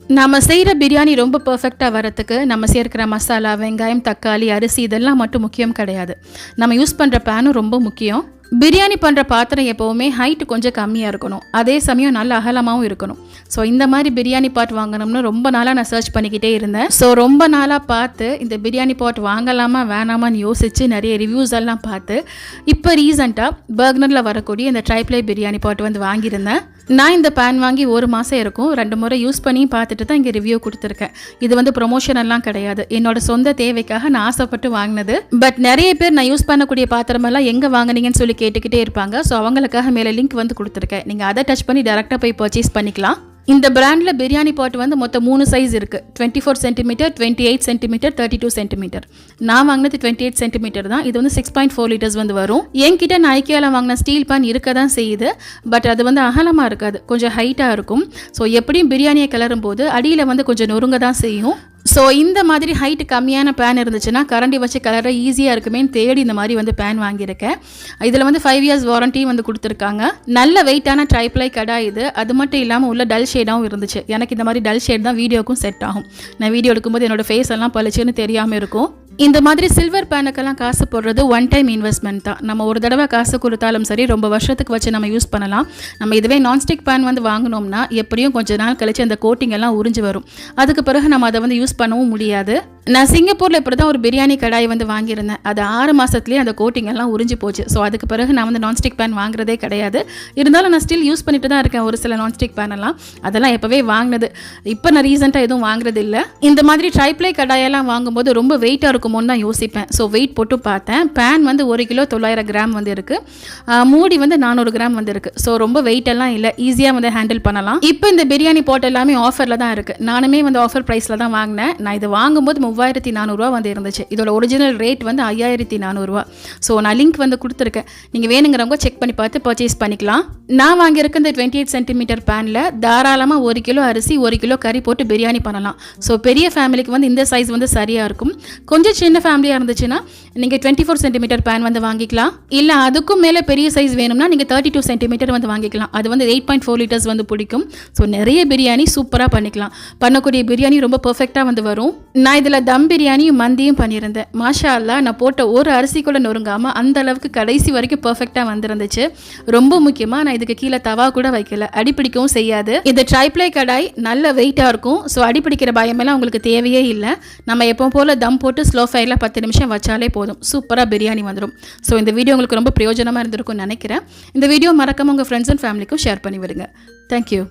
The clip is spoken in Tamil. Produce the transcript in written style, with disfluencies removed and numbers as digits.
நம்ம செய்கிற பிரியாணி ரொம்ப பர்ஃபெக்டாக வரத்துக்கு நம்ம சேர்க்கிற மசாலா, வெங்காயம், தக்காளி, அரிசி இதெல்லாம் மட்டும் முக்கியம் கிடையாது. நம்ம யூஸ் பண்ணுற பேனும் ரொம்ப முக்கியம். பிரியாணி பண்ணுற பாத்திரம் எப்போவுமே ஹைட்டு கொஞ்சம் கம்மியாக இருக்கணும், அதே சமயம் நல்ல அகலமாகவும் இருக்கணும். ஸோ இந்த மாதிரி பிரியாணி பாட் வாங்கணும்னு ரொம்ப நாளாக நான் சர்ச் பண்ணிக்கிட்டே இருந்தேன். ஸோ ரொம்ப நாளாக பார்த்து இந்த பிரியாணி பாட் வாங்கலாமா வேணாமான்னு யோசித்து நிறைய ரிவ்யூஸ் எல்லாம் பார்த்து இப்போ ரீசெண்டாக பர்க்னரில் வரக்கூடிய இந்த ட்ரைப்ளை பிரியாணி பாட் வந்து வாங்கியிருந்தேன். நான் இந்த பேன் வாங்கி 1 மாதம் இருக்கும். 2 முறை யூஸ் பண்ணி பார்த்துட்டு தான் இங்கே ரிவ்யூ கொடுத்துருக்கேன். இது வந்து ப்ரொமோஷன் எல்லாம் கிடையாது, என்னோட சொந்த தேவைக்காக நான் ஆசைப்பட்டு வாங்கினது. பட் நிறைய பேர் நான் யூஸ் பண்ணக்கூடிய பாத்திரமெல்லாம் எங்கே வாங்கினீங்கன்னு சொல்லி கேட்டுக்கிட்டே இருப்பாங்க. ஸோ அவங்களுக்காக மேலே லிங்க் வந்து கொடுத்துருக்கேன். நீங்கள் அதை டச் பண்ணி டேரெக்டாக போய் பர்ச்சேஸ் பண்ணிக்கலாம். இந்த பிராண்டில் பிரியாணி பாட் வந்து மொத்தம் 3 சைஸ் இருக்குது. 24 சென்டிமீட்டர், 28 சென்டிமீட்டர், 32 சென்டிமீட்டர். நான் வாங்கினது 28 சென்டிமீட்டர் தான். இது வந்து 6.4 லிட்டர்ஸ் வந்து வரும். என்கிட்ட நான் ஐக்கியாவில் வாங்கின ஸ்டீல் பேன் இருக்க தான் செய்யுது. பட் அது வந்து அகலமாக இருக்காது, கொஞ்சம் ஹைட்டாக இருக்கும். ஸோ எப்படியும் பிரியாணியை கிளறும் போது அடியில் வந்து கொஞ்சம் நொறுங்க தான் செய்யும். ஸோ இந்த மாதிரி ஹைட் கம்மியான பேன் இருந்துச்சுன்னா கரண்டி வச்சு கலர ஈஸியாக இருக்குமேன்னு தேடி இந்த மாதிரி வந்து பேன் வாங்கியிருக்கேன். இதில் வந்து 5 இயர்ஸ் வாரண்ட்டி வந்து கொடுத்துருக்காங்க. நல்ல வெயிட்டான ட்ரைப்ளை கடாய் இது. அது மட்டும் இல்லாமல் உள்ள டல் ஷேடாகவும் இருந்துச்சு. எனக்கு இந்த மாதிரி டல் ஷேட் தான் வீடியோக்கும் செட் ஆகும். நான் வீடியோ எடுக்கும்போது என்னோடய ஃபேஸ் எல்லாம் பளிச்சுன்னு தெரியாமல் இருக்கும். இந்த மாதிரி சில்வர் பேனுக்கெல்லாம் காசு போடுறது ஒன் டைம் இன்வெஸ்ட்மெண்ட் தான். நம்ம ஒரு தடவை காசு கொடுத்தாலும் சரி, ரொம்ப வருஷத்துக்கு வச்சு நம்ம யூஸ் பண்ணலாம். நம்ம இதுவே நான்ஸ்டிக் பேன் வந்து வாங்கினோம்னா எப்படியும் கொஞ்ச நாள் கழிச்சு அந்த கோட்டிங் எல்லாம் உறிஞ்சு வரும். அதுக்கு பிறகு நம்ம அதை வந்து யூஸ் பண்ணவும் முடியாது. நான் சிங்கப்பூரில் இப்படி தான் ஒரு பிரியாணி கடாய் வந்து வாங்கியிருந்தேன். அது 6 மாதத்துலேயே அந்த கோட்டிங் எல்லாம் உறிஞ்சு போச்சு. ஸோ அதுக்கு பிறகு நான் வந்து நான்ஸ்டிக் பேன் வாங்குறதே கிடையாது. இருந்தாலும் நான் ஸ்டில் யூஸ் பண்ணிட்டு தான் இருக்கேன் ஒரு சில நான்ஸ்டிக் பேனெல்லாம். அதெல்லாம் எப்போவே வாங்கினது. இப்போ நான் ரீசெண்டாக எதுவும் வாங்குறது இல்லை. இந்த மாதிரி ட்ரைப்ளை கடாயெல்லாம் வாங்கும்போது ரொம்ப வெயிட்டாக இருக்குமோன்னு தான் யோசிப்பேன். ஸோ வெயிட் போட்டு பார்த்தேன். பேன் வந்து 1 கிலோ 900 கிராம் வந்து இருக்குது. மூடி வந்து 400 கிராம் வந்து இருக்குது. ஸோ ரொம்ப வெயிட் எல்லாம் இல்லை, ஈஸியாக வந்து ஹேண்டில் பண்ணலாம். இப்போ இந்த பிரியாணி பாட் எல்லாமே ஆஃபரில் தான் இருக்குது. நானுமே வந்து ஆஃபர் ப்ரைஸில் தான் வாங்கினேன். நான் இது வாங்கும்போது 3400 ரூபா வந்து இருந்துச்சு. இதோட ஒரிஜினல் ரேட் வந்து 5400 ரூபா. ஸோ நான் லிங்க் வந்து கொடுத்துருக்கேன். நீங்கள் வேணுங்கிறவங்க செக் பண்ணி பார்த்து பர்ச்சேஸ் பண்ணிக்கலாம். நான் வாங்கியிருக்க இந்த 28 சென்டிமீட்டர் பேனில் தாராளமாக 1 கிலோ அரிசி 1 கிலோ கறி போட்டு பிரியாணி பண்ணலாம். ஸோ பெரிய ஃபேமிலிக்கு வந்து இந்த சைஸ் வந்து சரியாக இருக்கும். கொஞ்சம் சின்ன ஃபேமிலியாக இருந்துச்சுன்னா நீங்கள் 24 சென்டிமீட்டர் பேன் வந்து வாங்கிக்கலாம். இல்லை அதுக்கும் மேலே பெரிய சைஸ் வேணும்னா நீங்கள் 32 சென்டிமீட்டர் வந்து வாங்கிக்கலாம். அது வந்து 8.4 லிட்டர்ஸ் வந்து பிடிக்கும். ஸோ நிறைய பிரியாணி சூப்பராக பண்ணிக்கலாம். பண்ணக்கூடிய பிரியாணி ரொம்ப பர்ஃபெக்டாக வந்து வரும். நான் இதில் தம் பிரியாணியும் மந்தியும் பண்ணியிருந்தேன். மாஷா அல்லா, நான் போட்ட ஒரு அரிசி கூட நொறுங்காமல் அந்த அளவுக்கு கடைசி வரைக்கும் பர்ஃபெக்டாக வந்துருந்துச்சு. ரொம்ப முக்கியமாக நான் இதுக்கு கீழே தவா கூட வைக்கல, அடிப்பிடிக்கவும் செய்யாது. இந்த ட்ரைப்ளை கடாய் நல்ல வெயிட்டாக இருக்கும். ஸோ அடிப்பிடிக்கிற பயமெல்லாம் உங்களுக்கு தேவையே இல்லை. நம்ம எப்போ போல் தம் போட்டு ஸ்லோ ஃபயரில் 10 நிமிஷம் வச்சாலே போதும், சூப்பராக பிரியாணி வந்துடும். ஸோ இந்த வீடியோ உங்களுக்கு ரொம்ப பிரயோஜனமாக இருந்திருக்கும்னு நினைக்கிறேன். இந்த வீடியோ மறக்காம உங்கள் ஃப்ரெண்ட்ஸ் அண்ட் ஃபேமிலிக்கும் ஷேர் பண்ணி விடுங்க. தேங்க்யூ.